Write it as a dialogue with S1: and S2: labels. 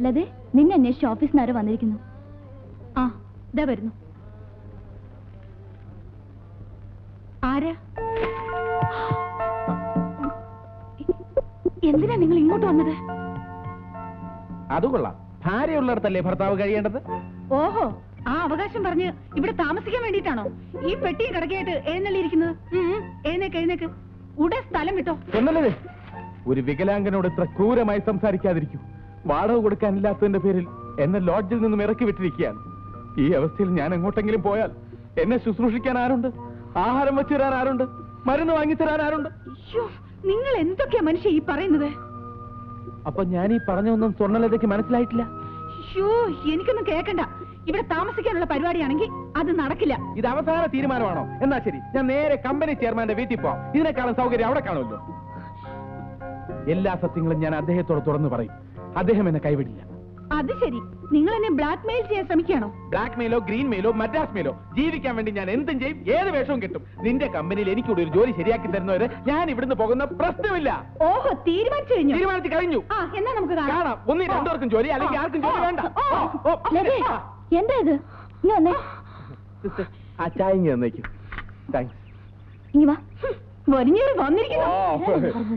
S1: ലതേ, നിന്നെ അന്വേഷിച്ച് ഓഫീസിൽ നിന്ന് ആരോ വന്നിരിക്കുന്നു. ആ, ഇതാ വരുന്നു. ആരാ? എന്തിനാ നിങ്ങൾ ഇങ്ങോട്ട് വന്നത്?
S2: അത് കൊള്ളാം. ഭാര്യയുള്ളിടത്തല്ലേ ഭർത്താവ് കഴിയേണ്ടത്?
S1: ഓഹോ, ആ അവകാശം പറഞ്ഞ് ഇവിടെ താമസിക്കാൻ വേണ്ടിയിട്ടാണോ ഈ പെട്ടി കിടക്കയായിട്ട് എഴുന്നള്ളിയിരിക്കുന്നത്? എഴുന്നേക്ക്, ഉടൻ സ്ഥലം വിട്ടോ.
S2: ഒന്നല്ലേ, ഒരു വികലാംഗനോട് ഇത്ര ക്രൂരമായി സംസാരിക്കാതിരിക്കൂ. വാടക കൊടുക്കാനില്ലാത്തതിന്റെ പേരിൽ എന്നെ ലോഡ്ജിൽ നിന്നും ഇറക്കി വിട്ടിരിക്കുകയാണ്. ഈ അവസ്ഥയിൽ ഞാൻ എങ്ങോട്ടെങ്കിലും പോയാൽ എന്നെ ശുശ്രൂഷിക്കാൻ ആരുണ്ട്? ആഹാരം വെച്ചു തരാൻ ആരുണ്ട്? മരുന്ന് വാങ്ങിത്തരാൻ ആരുണ്ട്?
S1: നിങ്ങൾ എന്തൊക്കെയാ മനുഷ്യ ഈ പറയുന്നത്?
S2: അപ്പൊ ഞാൻ ഈ പറഞ്ഞൊന്നും സ്വർണ്ണലതയ്ക്ക് മനസ്സിലായിട്ടില്ല.
S1: എനിക്കൊന്നും കേൾക്കണ്ട. ഇവിടെ താമസിക്കാനുള്ള പരിപാടിയാണെങ്കിൽ അത് നടക്കില്ല.
S2: ഇത് അവസാന തീരുമാനമാണോ? എന്നാ ശരി, ഞാൻ നേരെ കമ്പനി ചെയർമാന്റെ വീട്ടിൽ പോവാം. ഇതിനേക്കാളും സൗകര്യം അവിടെ കാണുമല്ലോ. എല്ലാ സത്യങ്ങളും ഞാൻ അദ്ദേഹത്തോട് തുറന്നു പറയും. അദ്ദേഹം എന്നെ കൈവിടില്ല.
S1: അത് ശരി, നിങ്ങൾ എന്നെ ബ്ലാക്ക് മെയിൽ ചെയ്യാൻ ശ്രമിക്കുകയാണോ?
S2: ബ്ലാക്ക് മെയിലോ ഗ്രീൻ മെയിലോ മദ്രാസ് മെയിലോ, ജീവിക്കാൻ വേണ്ടി ഞാൻ എന്തും ചെയ്യും, ഏത് വേഷവും കിട്ടും. നിന്റെ കമ്പനിയിൽ എനിക്കൂടെ ഒരു ജോലി ശരിയാക്കി തരുന്നവരെ ഞാൻ ഇവിടുന്ന് പോകുന്ന പ്രശ്നമില്ല.
S1: ഓഹോ,
S2: തീരുമാനിച്ചു കഴിഞ്ഞു.
S1: എന്നാ നമുക്ക്
S2: കാണാം. ഒന്നി രണ്ടുപേർക്കും ജോലി, അല്ലെങ്കിൽ ആർക്കും ജോലി വേണ്ട.
S1: എന്താ ഇത്?
S2: ആ ചായ ഇങ്ങനെ തന്നേക്കും. താങ്ക്സ്.
S1: ഇനി വാ, വന്നിരിക്കുന്നു.